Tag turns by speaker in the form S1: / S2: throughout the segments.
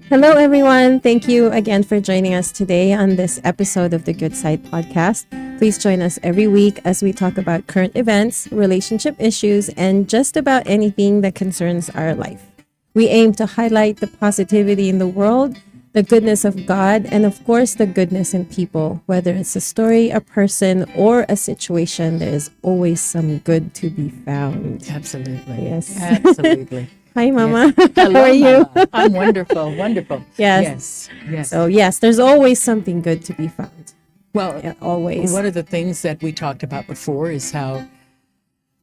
S1: Hello, everyone. Thank you again for joining us today on this episode of the Good Side podcast. Please join us every week as we talk about current events, relationship issues, and just about anything that concerns our life. We aim to highlight the positivity in the world, the goodness of God, and of course, the goodness in people. Whether it's a story, a person, or a situation, there is always some good to be found.
S2: Absolutely.
S1: Yes.
S2: Absolutely.
S1: Hi, Mama.
S2: Yes.
S1: How
S2: Hello,
S1: are you?
S2: Mama. I'm wonderful. Wonderful.
S1: Yes.
S2: Yes.
S1: So, yes, there's always something good to be found.
S2: Well,
S1: Yeah, always.
S2: one of the things that we talked about before is how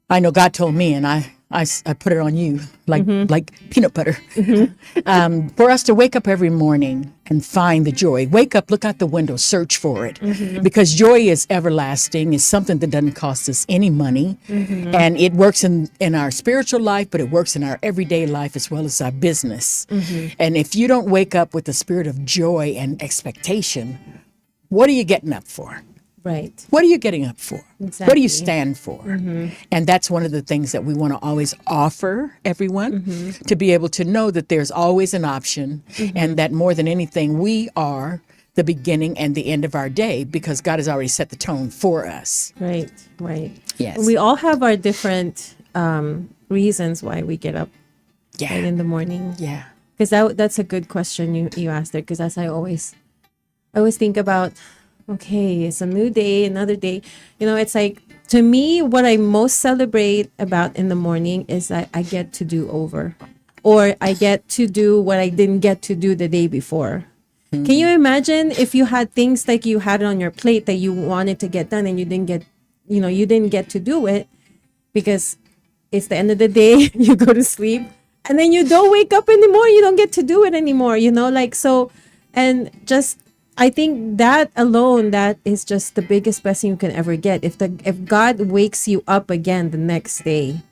S2: I know God told me, and I put it on you like peanut butter, for us to wake up every morning and find the joy. Wake up, look out the window, search for it, because joy is everlasting. It's something that doesn't cost us any money, and it works in our spiritual life, but it works in our everyday life as well as our business. And if you don't wake up with the spirit of joy and expectation, what are you getting up for?
S1: Right.
S2: What are you getting up for?
S1: Exactly.
S2: What do you stand for? And that's one of the things that we want to always offer everyone, to be able to know that there's always an option, and that more than anything, we are the beginning and the end of our day, because God has already set the tone for us.
S1: Right. Right.
S2: Yes.
S1: We all have our different reasons why we get up
S2: Yeah.
S1: right in the morning.
S2: Yeah.
S1: Because that's a good question you asked there. Because as I always think about, okay, it's a new day, another day. You know, it's like, to me, what I most celebrate about in the morning is that I get to do over, or I get to do what I didn't get to do the day before. Can you imagine if you had things like you had on your plate that you wanted to get done and you didn't get to do it because it's the end of the day, you go to sleep, and then you don't wake up anymore, you don't get to do it anymore, so, and just, I think that alone, that is just the biggest blessing you can ever get. If God wakes you up again the next day,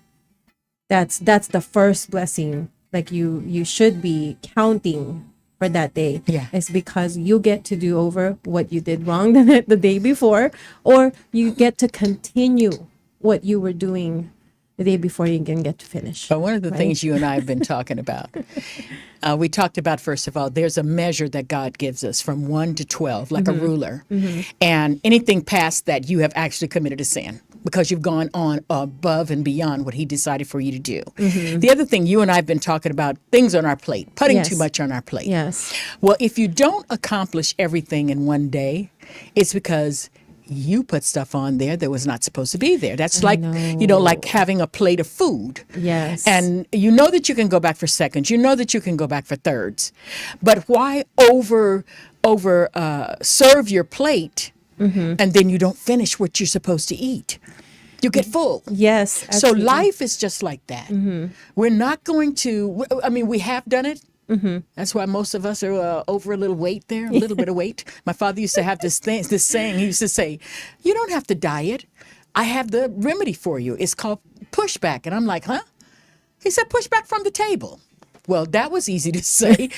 S1: that's the first blessing. Like you should be counting for that day.
S2: Yeah.
S1: It's because you get to do over what you did wrong the day before, or you get to continue what you were doing the day before you can get to finish.
S2: But one of the
S1: right?
S2: things you and I have been talking about, we talked about, first of all, there's a measure that God gives us from 1 to 12, like a ruler. And anything past that, you have actually committed a sin, because you've gone on above and beyond what he decided for you to do. The other thing, you and I have been talking about things on our plate, putting
S1: Yes.
S2: too much on our plate.
S1: Yes.
S2: Well, if you don't accomplish everything in one day, it's because you put stuff on there that was not supposed to be there. That's like, like having a plate of food.
S1: Yes.
S2: And you know that you can go back for seconds. You know that you can go back for thirds. But why over serve your plate and then you don't finish what you're supposed to eat? You get full.
S1: Yes.
S2: So
S1: Absolutely.
S2: life is just like that. We're not going to, we have done it. That's why most of us are over a little weight there, a little bit of weight. My father used to have this saying. He used to say, "You don't have to diet. I have the remedy for you. It's called pushback." And I'm like, "Huh?" He said, "Push back from the table." Well, that was easy to say,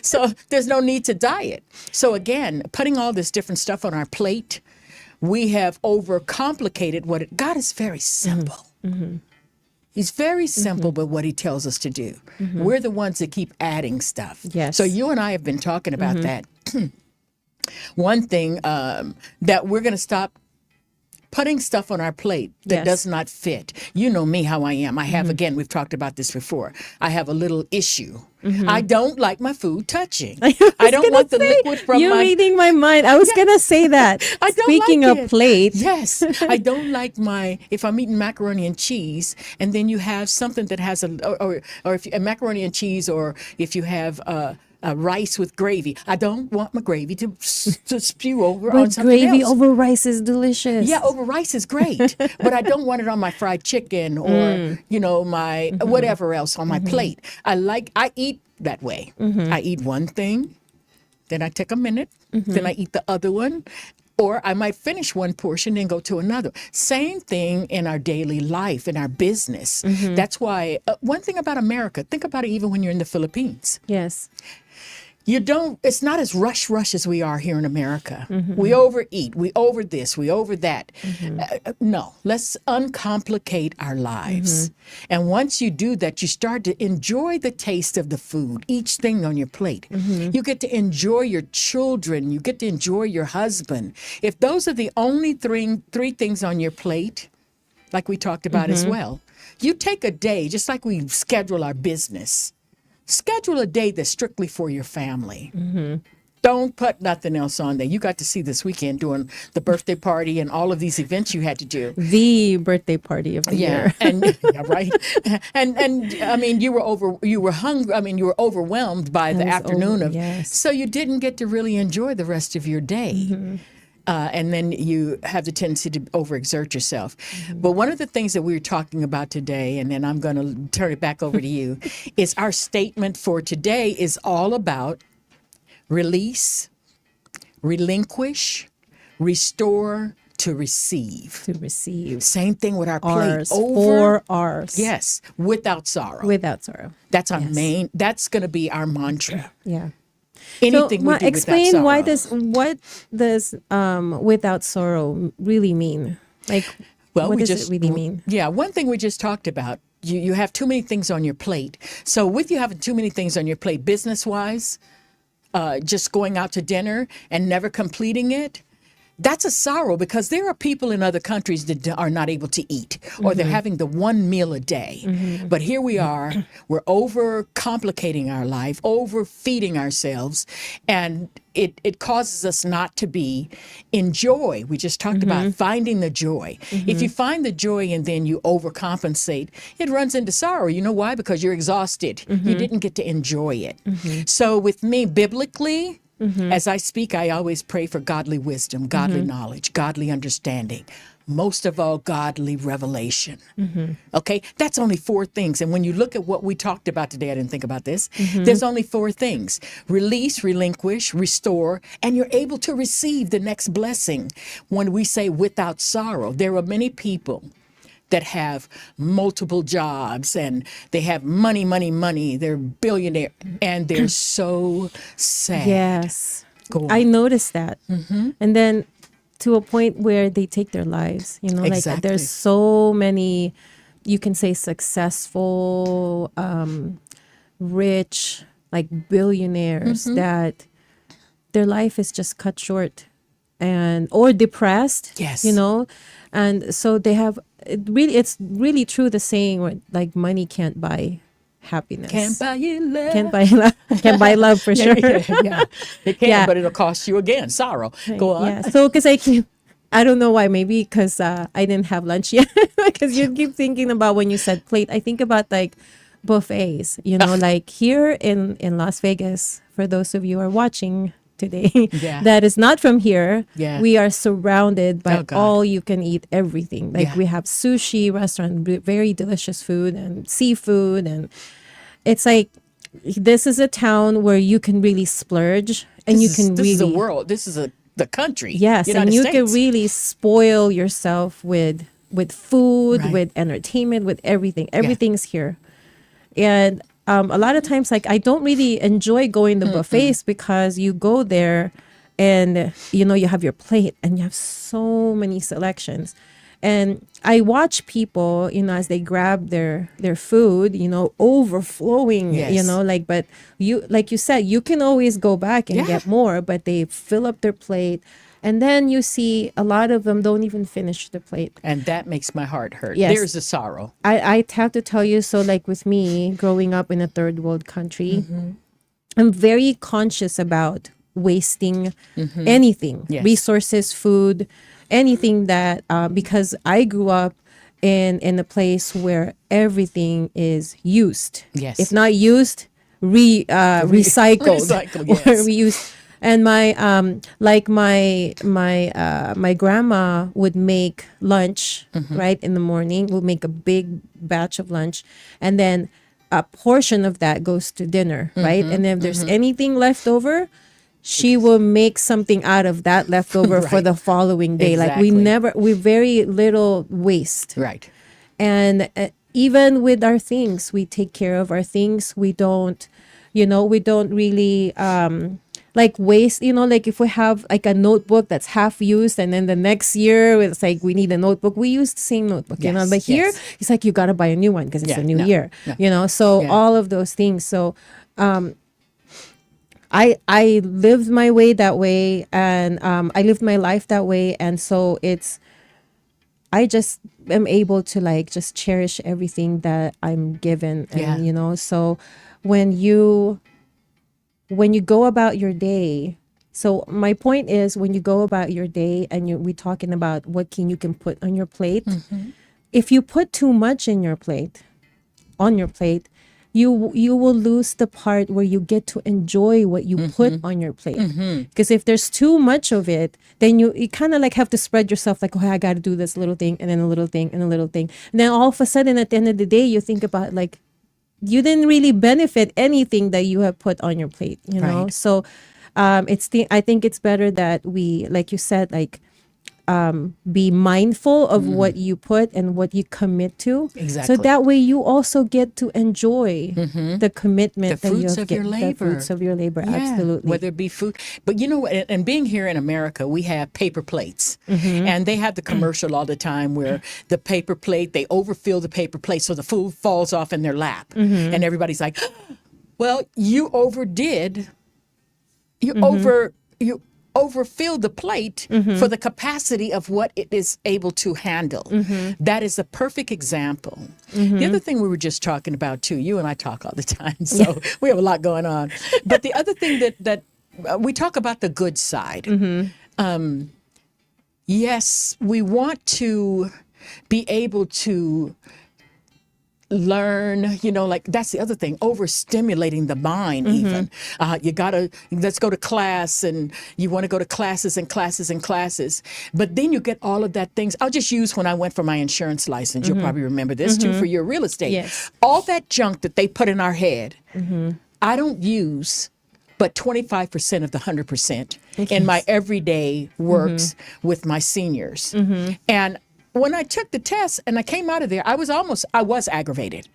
S2: So there's no need to diet. So again, putting all this different stuff on our plate, we have overcomplicated God is very simple. He's very simple with what he tells us to do. We're the ones that keep adding stuff.
S1: Yes.
S2: So you and I have been talking about that. One thing that we're going to stop putting stuff on our plate that
S1: Yes.
S2: does not fit. You know me, how I am. I have, again, we've talked about this before. I have a little issue. I don't like my food touching. I don't want the liquid from
S1: You're
S2: my...
S1: reading my mind. I was gonna say that.
S2: I don't
S1: Speaking
S2: like
S1: of
S2: it.
S1: plate,
S2: Yes. I don't like if I'm eating macaroni and cheese and then you have something that has or if a macaroni and cheese, or if you have rice with gravy. I don't want my gravy to spew over on
S1: but
S2: something
S1: gravy
S2: else.
S1: over rice is delicious.
S2: Yeah, over rice is great, but I don't want it on my fried chicken or, my whatever else on my plate. I eat that way. I eat one thing, then I take a minute, then I eat the other one. Or I might finish one portion and go to another. Same thing in our daily life, in our business. That's why one thing about America, think about it even when you're in the Philippines.
S1: Yes.
S2: it's not as rush as we are here in America. We overeat, we over this, we over that. No, let's uncomplicate our lives. And once you do that, you start to enjoy the taste of the food, each thing on your plate. You get to enjoy your children, you get to enjoy your husband. If those are the only three things on your plate, like we talked about as well, you take a day, just like we schedule our business. Schedule a day that's strictly for your family. Don't put nothing else on there. You got to see this weekend doing the birthday party and all of these events you had to do.
S1: The birthday party of the year.
S2: And right. And I mean, you were hungry. I mean, you were overwhelmed by the afternoon so you didn't get to really enjoy the rest of your day. And then you have the tendency to overexert yourself. But one of the things that we were talking about today, and then I'm going to turn it back over to you, is our statement for today is all about release, relinquish, restore, to receive.
S1: To receive.
S2: Same thing with our
S1: R's,
S2: plate. Over.
S1: 4 R's.
S2: Yes, without sorrow.
S1: Without sorrow.
S2: That's our main, that's going to be our mantra.
S1: Yeah.
S2: Anything we do
S1: explain
S2: without sorrow.
S1: what does without sorrow really mean? Like, what does it really mean?
S2: Yeah, one thing we just talked about, you have too many things on your plate. So with you having too many things on your plate, business-wise, just going out to dinner and never completing it, that's a sorrow, because there are people in other countries that are not able to eat, or they're having the one meal a day. But here we are, we're over complicating our life, overfeeding ourselves, and it causes us not to be in joy. We just talked about finding the joy. If you find the joy and then you overcompensate, it runs into sorrow. You know why? Because you're exhausted. You didn't get to enjoy it. So with me, biblically, as I speak, I always pray for godly wisdom, godly knowledge, godly understanding, most of all, godly revelation. Okay, that's only 4 things. And when you look at what we talked about today, I didn't think about this, there's only 4 things: release, relinquish, restore, and you're able to receive the next blessing. When we say without sorrow, there are many people that have multiple jobs and they have money, they're billionaire, and they're so sad.
S1: Yes. I noticed that. And then to a point where they take their lives, like there's so many, you can say successful, rich, like billionaires that their life is just cut short or depressed.
S2: Yes.
S1: And so they have, it's really true, the saying where like money can't buy happiness.
S2: Can't buy you love.
S1: Can't buy love. Can't buy love for sure.
S2: Yeah. It can, but it'll cost you again sorrow. Go on.
S1: Yeah. So because I don't know why. Maybe because I didn't have lunch yet. Because you keep thinking about, when you said plate, I think about like buffets. Like here in Las Vegas. For those of you who are watching today, that is not from here. We are surrounded by all you can eat everything. Like we have sushi restaurant, very delicious food and seafood, and it's like this is a town where you can really splurge, and this is the world.
S2: This is the country.
S1: Yes,
S2: United
S1: and you
S2: States.
S1: can really spoil yourself with food, with entertainment, with everything. Everything's here, and a lot of times, like, I don't really enjoy going to buffets because you go there and, you have your plate and you have so many selections. And I watch people, as they grab their food, overflowing, but like you said, you can always go back and get more, but they fill up their plate. And then you see a lot of them don't even finish the plate.
S2: And that makes my heart hurt.
S1: Yes.
S2: There's a sorrow.
S1: I have to tell you, so like with me, growing up in a third world country, I'm very conscious about wasting anything, resources, food, anything that, because I grew up in a place where everything is used.
S2: Yes.
S1: If not used, recycled.
S2: Recycled, yes.
S1: Or reused. And my my grandma would make lunch right in the morning. We'll make a big batch of lunch, and then a portion of that goes to dinner, right? And then if there's anything left over, she will make something out of that leftover for the following day.
S2: Exactly.
S1: Like we very little waste.
S2: Right.
S1: And even with our things, we take care of our things. We don't We don't really like waste, like if we have like a notebook that's half used and then the next year it's like we need a notebook, we use the same notebook,
S2: Yes,
S1: but here
S2: yes.
S1: it's like you got to buy a new one because it's
S2: Yeah,
S1: a new
S2: no,
S1: year,
S2: no.
S1: so
S2: Yeah.
S1: all of those things. So I lived my way that way, and I lived my life that way, and so I just am able to like just cherish everything that I'm given.
S2: Yeah.
S1: And so when you go about your day, so my point is, when you go about your day and we talking about what you can put on your plate, if you put too much in your plate, on your plate, you will lose the part where you get to enjoy what you put on your plate. Because if there's too much of it, then you kind of like have to spread yourself, like, okay, I got to do this little thing and then a little thing and a little thing. And then all of a sudden at the end of the day, you think about like, you didn't really benefit anything that you have put on your plate,
S2: Right.
S1: So I think it's better that we, like you said, like be mindful of what you put and what you commit to.
S2: Exactly.
S1: So that way you also get to enjoy the commitment
S2: The
S1: that you
S2: fruits
S1: have
S2: of your
S1: the
S2: labor.
S1: fruits of your labor.
S2: Yeah,
S1: Absolutely.
S2: whether it be food. But and being here in America, we have paper plates. And they have the commercial all the time where the paper plate, they overfill the paper plate so the food falls off in their lap. And everybody's like, well, you overdid. You overfilled the plate for the capacity of what it is able to handle. That is a perfect example. The other thing we were just talking about too, you and I talk all the time, so we have a lot going on. But the other thing that we talk about the good side. Yes, we want to be able to learn, like that's the other thing, overstimulating the mind. Even let's go to class, and you want to go to classes and classes and classes, but then you get all of that things. I'll just use when I went for my insurance license. You'll probably remember this too, for your real estate.
S1: Yes.
S2: All that junk that they put in our head, I don't use but 25% of the 100% in my everyday works with my seniors. And when I took the test and I came out of there, I was aggravated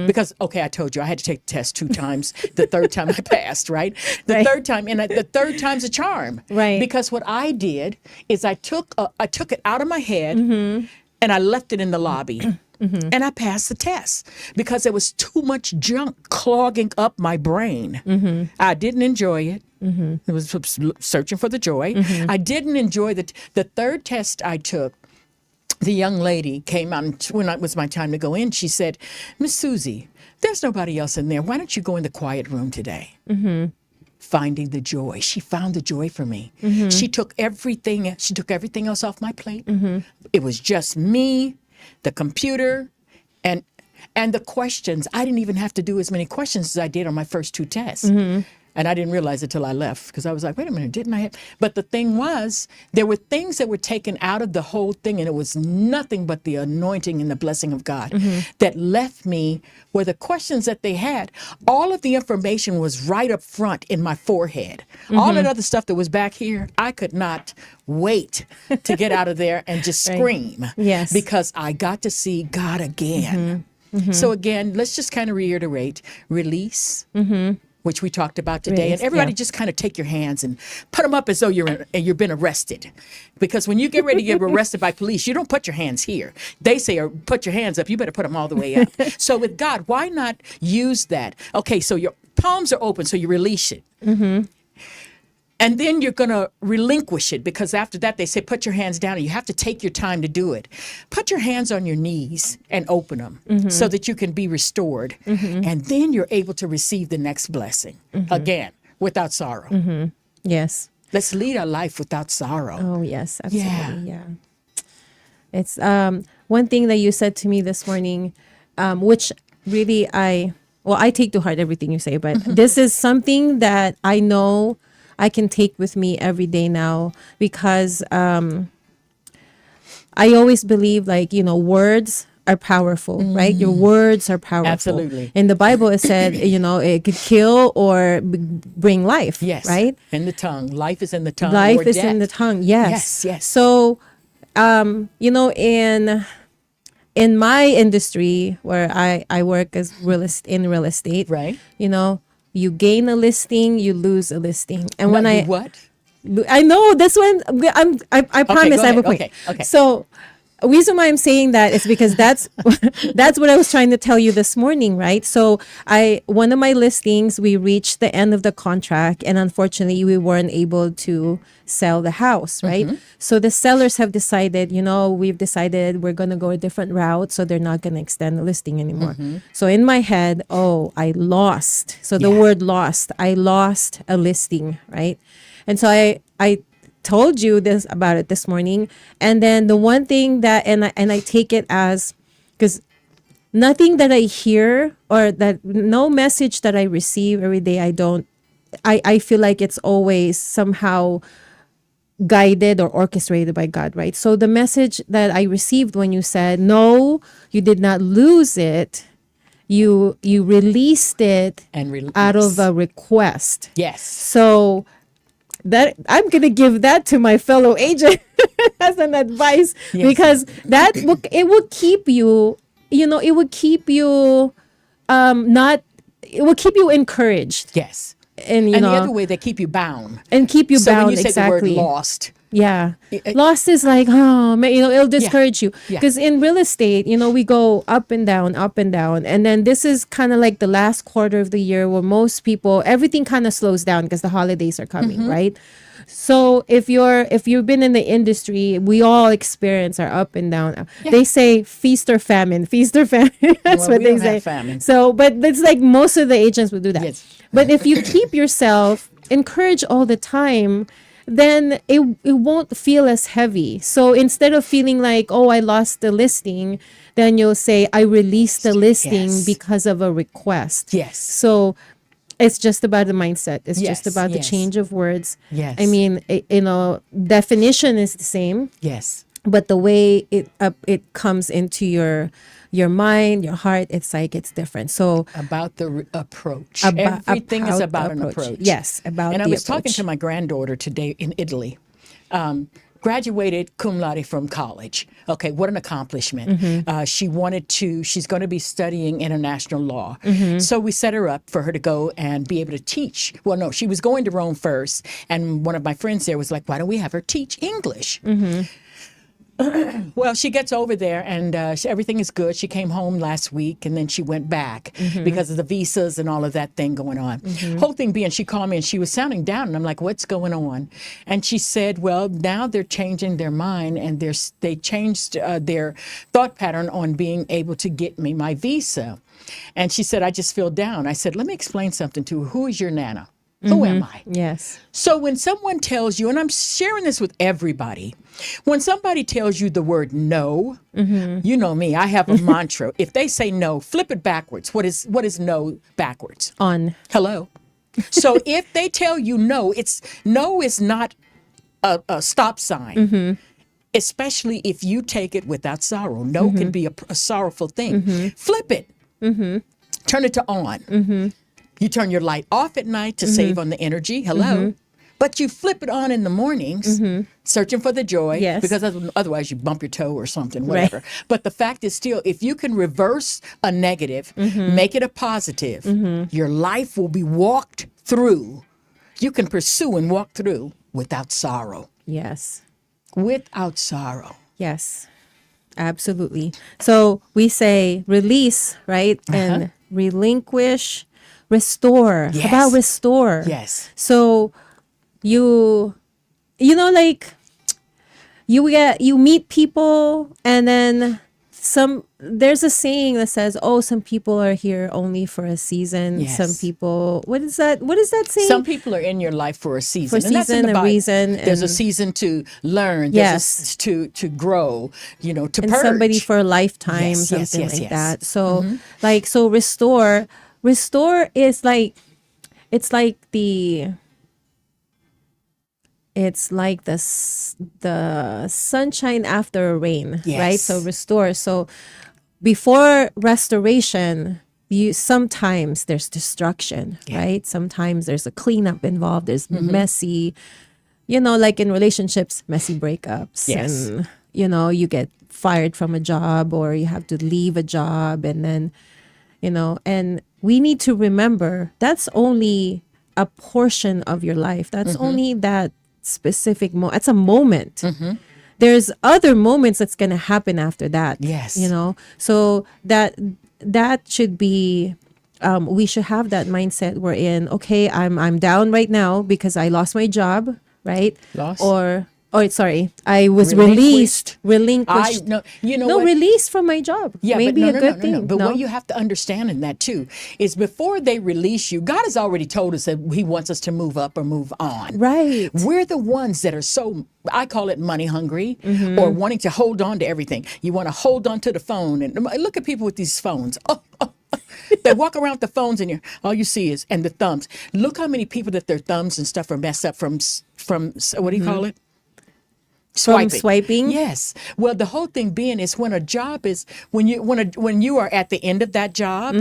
S2: because, okay, I told you I had to take the test 2 times. The third time I passed, right? The third time, and the third time's a charm.
S1: Right.
S2: Because what I did is I took it out of my head and I left it in the lobby. And I passed the test because there was too much junk clogging up my brain. I didn't enjoy it. It was searching for the joy. I didn't enjoy the third test I took. The young lady came out, and when it was my time to go in, she said, Miss Suzy, there's nobody else in there. Why don't you go in the quiet room today? Finding the joy. She found the joy for me. She took everything else off my plate. It was just me, the computer, and the questions. I didn't even have to do as many questions as I did on my first 2 tests. And I didn't realize it till I left, because I was like, wait a minute, didn't I have? But the thing was, there were things that were taken out of the whole thing, and it was nothing but the anointing and the blessing of God that left me where the questions that they had, all of the information was right up front in my forehead. All that other stuff that was back here, I could not wait to get out of there and just scream.
S1: Yes.
S2: Because I got to see God again. So again, let's just kind of reiterate, release, which we talked about today.
S1: Release,
S2: And everybody
S1: yeah.
S2: just kind of take your hands and put them up as though you've been arrested. Because when you get ready to get arrested by police, you don't put your hands here. They say, or put your hands up. You better put them all the way up. So with God, why not use that? Okay, so your palms are open, so you release it. And then you're going to relinquish it, because after that, they say, put your hands down, and you have to take your time to do it. Put your hands on your knees and open them so that you can be restored. And then you're able to receive the next blessing again, without sorrow.
S1: Yes.
S2: Let's lead our life without sorrow.
S1: Oh, yes, absolutely. Yeah. It's one thing that you said to me this morning, which really I take to heart everything you say, but this is something that I know I can take with me every day now, because I always believe, like, words are powerful, right? Your words are powerful.
S2: Absolutely.
S1: In the Bible, it said, it could kill or bring life.
S2: Yes.
S1: Right?
S2: In the tongue. Life is in the tongue.
S1: Life
S2: or
S1: is
S2: death.
S1: in the tongue. Yes.
S2: Yes, yes.
S1: So, in my industry where I work as in real estate,
S2: Right.
S1: You gain a listing, you lose a listing. And
S2: What,
S1: when
S2: you what?
S1: I know this one. I promise
S2: go
S1: I have a
S2: ahead.
S1: point.
S2: Okay.
S1: So, the reason why I'm saying that is because that's that's what I was trying to tell you this morning, right? So, I one of my listings, we reached the end of the contract, and unfortunately, we weren't able to sell the house, right? So the sellers have decided, we've decided we're gonna go a different route, so they're not gonna extend the listing anymore. So in my head, oh, I lost. So the
S2: Yeah.
S1: word lost, I lost a listing, right? And so I told you this about it this morning. And then the one thing that and I take it as, because nothing that I hear, or that no message that I receive every day, I feel like it's always somehow guided or orchestrated by God, right? So the message that I received when you said, no, you did not lose it, you released it
S2: And release.
S1: out of a request.
S2: Yes.
S1: So that I'm gonna give that to my fellow agent as an advice,
S2: Yes.
S1: because it will keep you, it will keep you not it will keep you encouraged,
S2: Yes.
S1: and
S2: And the other way, they keep you bound.
S1: and keep you
S2: So
S1: bound.
S2: when you say
S1: Exactly.
S2: the word lost,
S1: Yeah.
S2: it-
S1: Lost is like, oh, man, it'll discourage you.
S2: Yeah.
S1: Because in real estate, we go up and down, up and down. And then this is kind of like the last quarter of the year where most people, everything kind of slows down because the holidays are coming, right? So if you've been in the industry, we all experience our up and down.
S2: Yeah.
S1: They say feast or famine, feast or famine. That's
S2: Well,
S1: what
S2: we
S1: they
S2: don't
S1: say.
S2: have famine.
S1: So, but it's like most of the agents would do that.
S2: Yes.
S1: But if you keep yourself encouraged all the time, then it won't feel as heavy. So instead of feeling like, oh, I lost the listing, then you'll say, I released the listing
S2: Yes.
S1: because of a request.
S2: Yes.
S1: So it's just about the mindset. It's just
S2: Yes,
S1: about the
S2: yes.
S1: change of words.
S2: Yes.
S1: I mean, definition is the same,
S2: yes.
S1: but the way it comes into your mind, your heart, it's different. So
S2: About the approach.
S1: Aba-
S2: Everything is about
S1: the
S2: an approach.
S1: Yes, about
S2: And I
S1: the
S2: was talking
S1: approach.
S2: to my granddaughter today in Italy. Graduated cum laude from college. Okay, what an accomplishment.
S1: Mm-hmm.
S2: She's going to be studying international law.
S1: Mm-hmm.
S2: So we set her up for her to go and be able to teach. Well, no, she was going to Rome first. And one of my friends there was like, why don't we have her teach English?
S1: Mm-hmm.
S2: Well, she gets over there and everything is good. She came home last week and then she went back because of the visas and all of that thing going on. Whole thing being, she called me and she was sounding down and I'm like, what's going on? And she said, well, now they're changing their mind and they changed their thought pattern on being able to get me my visa. And she said, I just feel down. I said, let me explain something to her. Who is your Nana? Who am I?
S1: Yes.
S2: So when someone tells you, and I'm sharing this with everybody, when somebody tells you the word no, you know me, I have a mantra. If they say no, flip it backwards. What is no backwards?
S1: On.
S2: Hello. So if they tell you no, no is not a stop sign. Especially if you take it without sorrow. No can be a sorrowful thing. Flip it. Turn it to on. You turn your light off at night to save on the energy. Hello. But you flip it on in the mornings, searching for the joy,
S1: Yes.
S2: because otherwise you bump your toe or something, whatever.
S1: Right.
S2: But the fact is still, if you can reverse a negative, make it a positive, your life will be walked through. You can pursue and walk through without sorrow.
S1: Yes.
S2: Without sorrow.
S1: Yes. Absolutely. So we say release, right? And relinquish, restore.
S2: Yes.
S1: How about restore?
S2: Yes.
S1: So you like you meet people, and then there's a saying that says, oh, some people are here only for a season.
S2: Yes.
S1: Some people, what is that saying?
S2: Some people are in your life for a season. And that's in the
S1: a
S2: Bible.
S1: reason,
S2: There's a
S1: and-
S2: season to learn.
S1: Yes.
S2: There's to grow, to
S1: and
S2: purge.
S1: somebody for a lifetime,
S2: Yes, yes,
S1: something
S2: yes,
S1: like
S2: yes.
S1: that. So restore is like, it's like the the sunshine after rain,
S2: Yes.
S1: right? So restore. So before restoration, sometimes there's destruction, right? Sometimes there's a cleanup involved. There's messy, like in relationships, messy breakups,
S2: Yes.
S1: and you get fired from a job, or you have to leave a job, and then and we need to remember that's only a portion of your life. That's only that specific moment. It's a moment. There's other moments that's going to happen after that.
S2: Yes.
S1: You know, so that should be, we should have that mindset we're in. Okay, I'm down right now because I lost my job, right?
S2: Lost?
S1: Or sorry, I was
S2: Relinquished.
S1: relinquished.
S2: No, you know
S1: No,
S2: what?
S1: released from my job.
S2: Yeah,
S1: Maybe
S2: but
S1: a good thing.
S2: But
S1: No?
S2: what you have to understand in that too is before they release you, God has already told us that He wants us to move up or move on.
S1: Right.
S2: We're the ones that are so, I call it money hungry, or wanting to hold on to everything. You want to hold on to the phone, and look at people with these phones. They walk around with the phones, and all you see is and the thumbs. Look how many people that their thumbs and stuff are messed up from what do you call it?
S1: From swiping?
S2: Yes. Well, the whole thing being is when a job is when you are at the end of that job,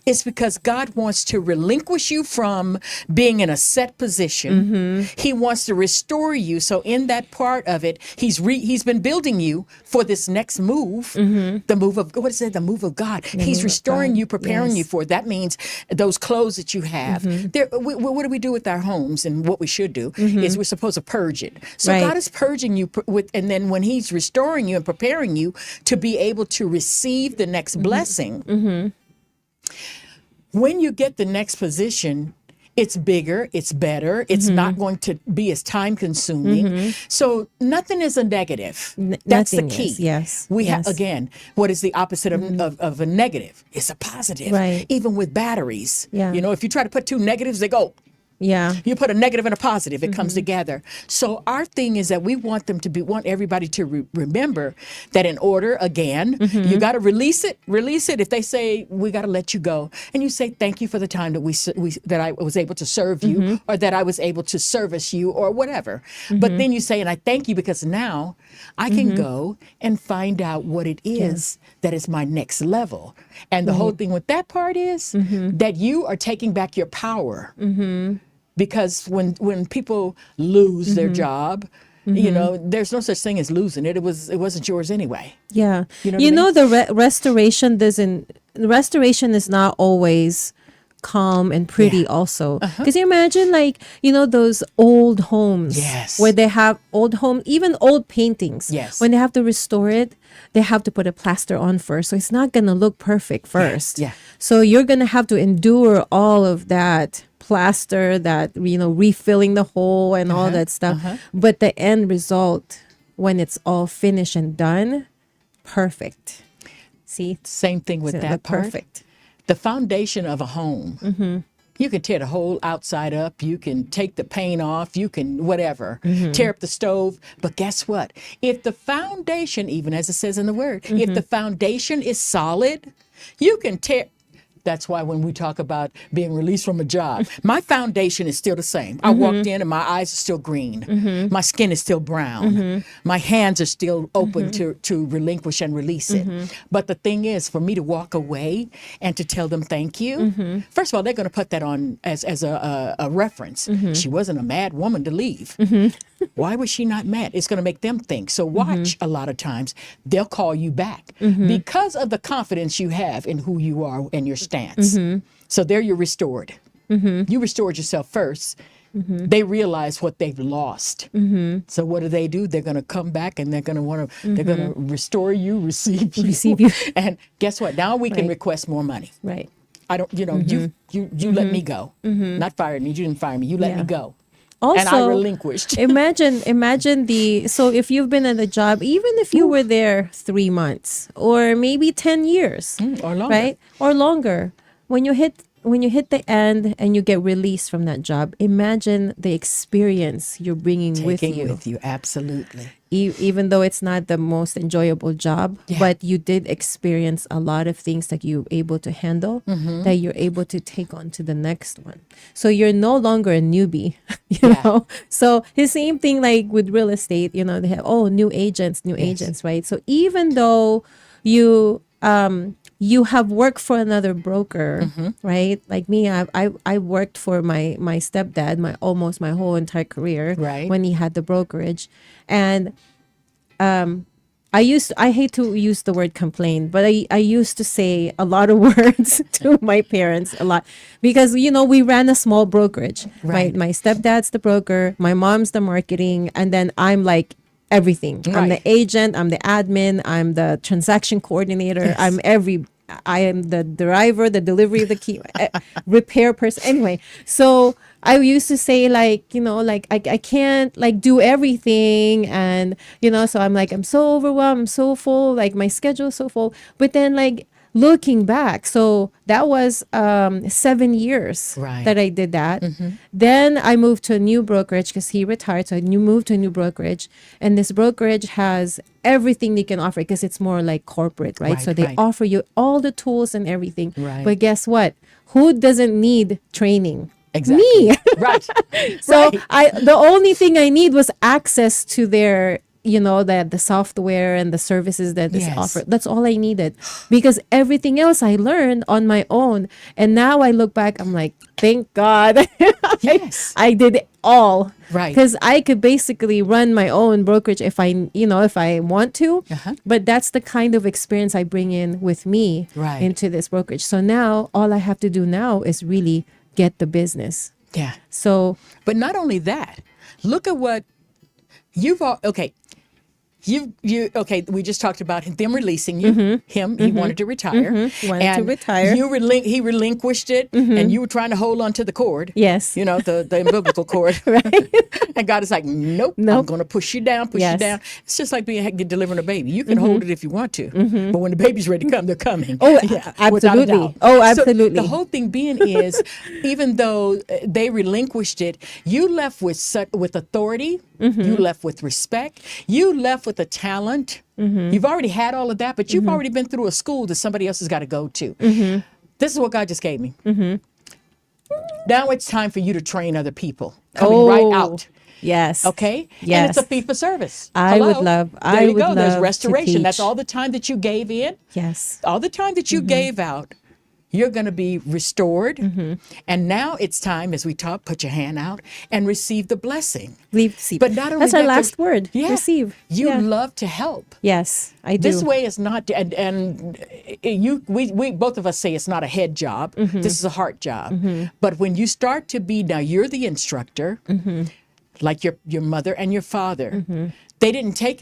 S2: it's because God wants to relinquish you from being in a set position. He wants to restore you. So in that part of it, he's been building you for this next move. The move of what is it? The move of God. He's restoring you, preparing you for it. That means those clothes that you have. What do we do with our homes? And what we should do is we're supposed to purge it. So
S1: Right.
S2: God is purging you and then when He's restoring you and preparing you to be able to receive the next blessing, when you get the next position, it's bigger, it's better, it's not going to be as time consuming. So nothing is a negative. That's the
S1: nothing
S2: key.
S1: is, yes,
S2: We
S1: yes.
S2: have, again, what is the opposite of a negative? It's a positive.
S1: Right.
S2: Even with batteries.
S1: Yeah.
S2: You know, if you try to put two negatives, they go.
S1: Yeah.
S2: You put a negative and a positive, it comes together. So our thing is that we want everybody to remember that in order, again, you got to release it. If they say, we got to let you go, and you say, thank you for the time that that I was able to serve you, or that I was able to service you, or whatever. But then you say, and I thank you because now I can go and find out what it is that is my next level. And the whole thing with that part is that you are taking back your power. Because when people lose their job, you know, there's no such thing as losing it. It wasn't yours anyway.
S1: Yeah.
S2: You know what I mean?
S1: The restoration is not always calm and pretty also. Because you imagine those old homes.
S2: Yes.
S1: Where they have even old paintings.
S2: Yes.
S1: When they have to restore it, they have to put a plaster on first. So it's not going to look perfect first.
S2: Yeah.
S1: So you're going to have to endure all of that plaster, that, refilling the hole and all that stuff. But the end result, when it's all finished and done, perfect. See?
S2: Same thing with
S1: So
S2: that part.
S1: perfect.
S2: The foundation of a home. You can tear the whole outside up. You can take the paint off. You can whatever. Tear up the stove. But guess what? If the foundation, even as it says in the word, if the foundation is solid, you can tear. That's why when we talk about being released from a job, my foundation is still the same. I walked in and my eyes are still green. My skin is still brown. My hands are still open to relinquish and release it. But the thing is, for me to walk away and to tell them thank you, first of all, they're going to put that on as a reference. She wasn't a mad woman to leave. Why was she not mad? It's going to make them think. So watch, a lot of times they'll call you back because of the confidence you have in who you are and your stance. So there you're restored. You restored yourself first. They realize what they've lost. So what do? They're going to come back and they're going to want to. They're going to restore you, receive you. And guess what? Now we can request more money.
S1: Right.
S2: I don't. You let me go. Not fired me. You didn't fire me. You let me go.
S1: Also,
S2: and I relinquished.
S1: imagine so if you've been at a job, even if you were there 3 months or maybe 10 years,
S2: or longer.
S1: right? Or longer, when you hit the end and you get released from that job, imagine the experience you're bringing with you.
S2: Absolutely.
S1: Even though it's not the most enjoyable job,
S2: Yeah.
S1: but you did experience a lot of things that you're able to handle, that you're able to take on to the next one. So you're no longer a newbie, you know? So the same thing like with real estate, they have, new agents, right? So even though you have worked for another broker, right? Like me, I worked for my stepdad almost my whole entire career,
S2: Right.
S1: when he had the brokerage, and I hate to use the word complain, but I used to say a lot of words to my parents a lot because, we ran a small brokerage.
S2: Right.
S1: My stepdad's the broker, my mom's the marketing, and then I'm like everything. I'm the
S2: Right.
S1: agent, I'm the admin, I'm the transaction coordinator, I am the driver, the delivery of the key, repair person. Anyway, so I used to say like, like I can't like do everything. And, so I'm like, I'm so overwhelmed, I'm so full, like my schedule is so full. But then like looking back, so that was 7 years
S2: Right.
S1: that I did that. Then I moved to a new brokerage because he retired. So I moved to a new brokerage. And this brokerage has everything they can offer because it's more like corporate, right?
S2: Right,
S1: So they
S2: right.
S1: offer you all the tools and everything.
S2: Right.
S1: But guess what? Who doesn't need training?
S2: Exactly.
S1: Me.
S2: Right.
S1: So
S2: Right.
S1: the only thing I need was access to their, the software and the services that is
S2: Yes.
S1: offered. That's all I needed because everything else I learned on my own. And now I look back, I'm like, thank God.
S2: Yes.
S1: I did it all.
S2: Right.
S1: Because I could basically run my own brokerage if I want to.
S2: Uh-huh.
S1: But that's the kind of experience I bring in with me
S2: Right.
S1: into this brokerage. So now all I have to do now is really get the business.
S2: Yeah.
S1: So
S2: But not only that, look at what you've all, okay. You okay? We just talked about them releasing you. Him, he wanted to retire.
S1: He wanted to retire.
S2: He relinquished it, and you were trying to hold on to the cord.
S1: Yes.
S2: The umbilical cord.
S1: right.
S2: And God is like, nope, I'm
S1: Nope.
S2: going to push you down, push you
S1: Yes.
S2: down. It's just like delivering a baby. You can hold it if you want to, but when the baby's ready to come, they're coming.
S1: Oh,
S2: without a
S1: absolutely.
S2: doubt.
S1: Oh,
S2: So
S1: absolutely.
S2: the whole thing being is, even though they relinquished it, you left with authority. You left with respect. You left with a talent. You've already had all of that, but you've already been through a school that somebody else has got to go to. This is what God just gave me. Now it's time for you to train other people coming right out.
S1: Yes.
S2: Okay?
S1: Yes.
S2: And it's a fee for service.
S1: I would
S2: Hello?
S1: love-
S2: There
S1: I
S2: you
S1: would
S2: go. There's
S1: love to
S2: restoration. That's
S1: teach.
S2: all the time that you gave in.
S1: Yes.
S2: All the time that you gave out, you're going to be restored. And now it's time, as we talk, put your hand out and receive the blessing.
S1: Receive.
S2: But not only
S1: That's our
S2: that,
S1: last word.
S2: Yeah,
S1: Receive.
S2: You
S1: Yeah.
S2: love to help.
S1: Yes, I do.
S2: This way is not, and we both of us say it's not a head job. This is a heart job. But when you start to be, now you're the instructor, like your mother and your father. They didn't take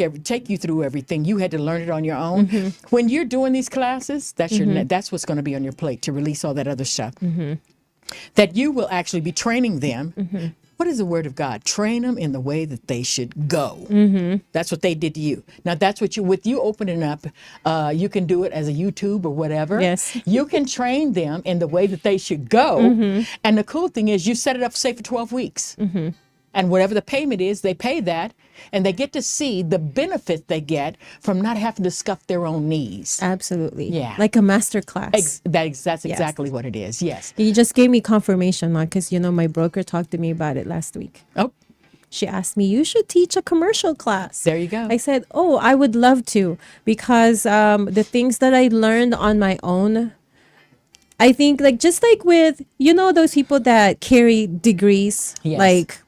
S2: you through everything. You had to learn it on your own. When you're doing these classes, that's what's going to be on your plate to release all that other stuff. That you will actually be training them. What is the word of God? Train them in the way that they should go. That's what they did to you. Now that's what with you opening up, you can do it as a YouTube or whatever.
S1: Yes.
S2: You can train them in the way that they should go. And the cool thing is you set it up, say, for 12 weeks. And whatever the payment is, they pay that, and they get to see the benefit they get from not having to scuff their own knees.
S1: Absolutely.
S2: Yeah.
S1: Like a master class.
S2: That's exactly what it is. Yes.
S1: You just gave me confirmation, because my broker talked to me about it last week.
S2: Oh,
S1: She asked me, you should teach a commercial class.
S2: there you go.
S1: I said, oh, I would love to, because the things that I learned on my own, I think just like with, those people that carry degrees,
S2: Yes.
S1: like,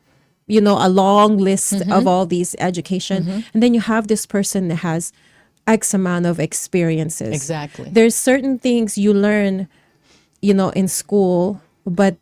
S1: a long list of all these education. And then you have this person that has X amount of experiences.
S2: Exactly.
S1: There's certain things you learn, in school, but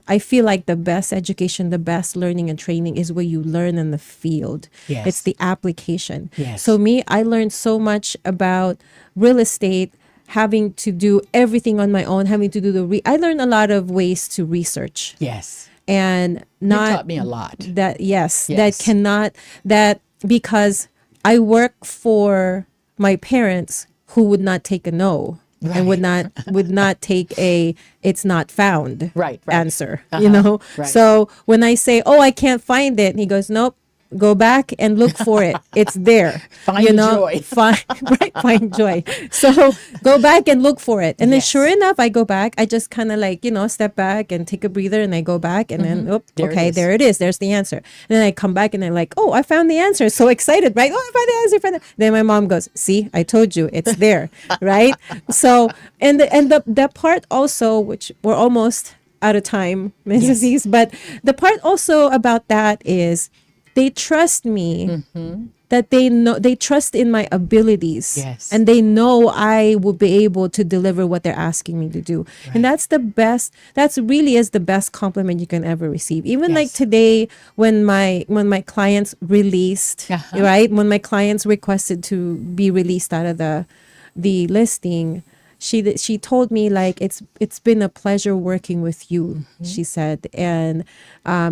S1: I feel like the best education, the best learning and training is where you learn in the field.
S2: Yes.
S1: It's the application.
S2: Yes.
S1: So I learned so much about real estate, having to do everything on my own, having to do I learned a lot of ways to research.
S2: Yes.
S1: And
S2: You
S1: not
S2: taught me a lot.
S1: that
S2: Yes.
S1: because I work for my parents who would not take a no and would not take a it's not found
S2: Right.
S1: answer,
S2: Right.
S1: So when I say, oh, I can't find it, and he goes, nope, go back and look for it. It's there.
S2: Find joy.
S1: Find joy. So go back and look for it. And then
S2: Yes.
S1: sure enough, I go back. I just kind of step back and take a breather, and I go back, and then,
S2: There it
S1: okay,
S2: is.
S1: there it is. There's the answer. And then I come back and I'm like, oh, I found the answer. So excited, right? Oh, I found the answer. Then my mom goes, see, I told you, it's there, right? So, and the part also, which we're almost out of time, Mrs. Aziz, but the part also about that is, they trust me that they know, they trust in my abilities,
S2: Yes.
S1: and they know I will be able to deliver what they're asking me to do. And
S2: Right.
S1: that's the best, that's really is the best compliment you can ever receive. Even like
S2: Yes.
S1: today, when my clients released,
S2: Uh-huh.
S1: right, when my clients requested to be released out of the listing, she told me like it's been a pleasure working with you, she said, and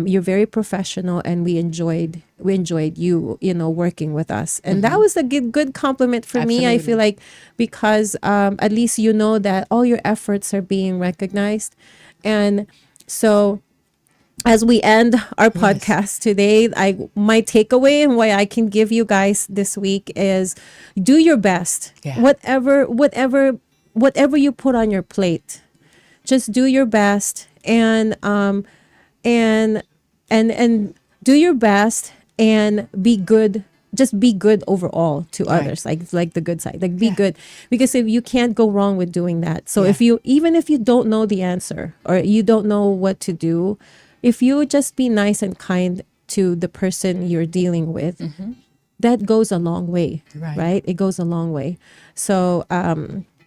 S1: you're very professional, and we enjoyed you working with us. And that was a good compliment for me. I feel
S2: Absolutely.
S1: like, because at least you know that all your efforts are being recognized. And so as we end our
S2: Yes.
S1: podcast today, my takeaway and what I can give you guys this week is do your best.
S2: Yeah.
S1: Whatever you put on your plate, just do your best, and and do your best, and be good. Just be good overall to
S2: Right.
S1: others, like the good side, like be
S2: Yeah.
S1: good, because if you can't go wrong with doing that. So
S2: Yeah.
S1: if you, even if you don't know the answer, or you don't know what to do, if you just be nice and kind to the person you're dealing with, that goes a long way.
S2: Right.
S1: Right, it goes a long way. So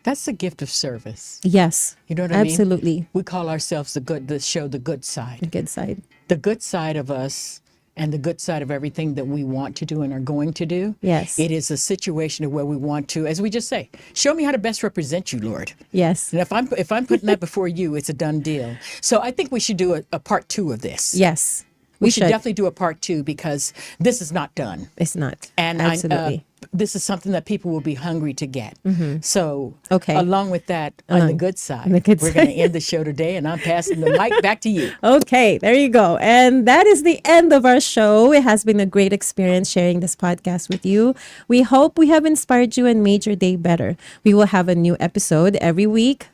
S2: That's the gift of service.
S1: yes,
S2: You know what I mean?
S1: absolutely,
S2: We call ourselves the show, the good side.
S1: the good side.
S2: The good side of us and the good side of everything that we want to do and are going to do.
S1: Yes.
S2: It is a situation of where we want to, as we just say, show me how to best represent you, Lord.
S1: Yes.
S2: And if I'm putting that before you, it's a done deal. So I think we should do a part 2 of this.
S1: Yes,
S2: We should definitely do a part 2, because this is not done.
S1: It's not.
S2: And
S1: Absolutely.
S2: this is something that people will be hungry to get. So,
S1: Okay.
S2: along with that, on the good side,
S1: the good
S2: we're going to end the show today, and I'm passing the mic back to you.
S1: Okay, there you go. And that is the end of our show. It has been a great experience sharing this podcast with you. We hope we have inspired you and made your day better. We will have a new episode every week.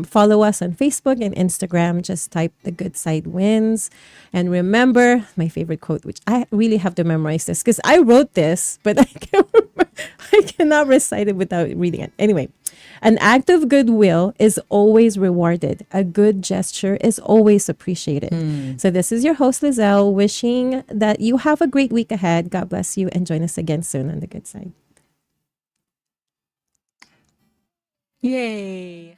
S1: Follow us on Facebook and Instagram. Just type The Good Side Wins. And remember my favorite quote, which I really have to memorize this because I wrote this, but I cannot recite it without reading it. Anyway, an act of goodwill is always rewarded. A good gesture is always appreciated. So this is your host, Leizel, wishing that you have a great week ahead. God bless you, and join us again soon on The Good Side.
S2: Yay.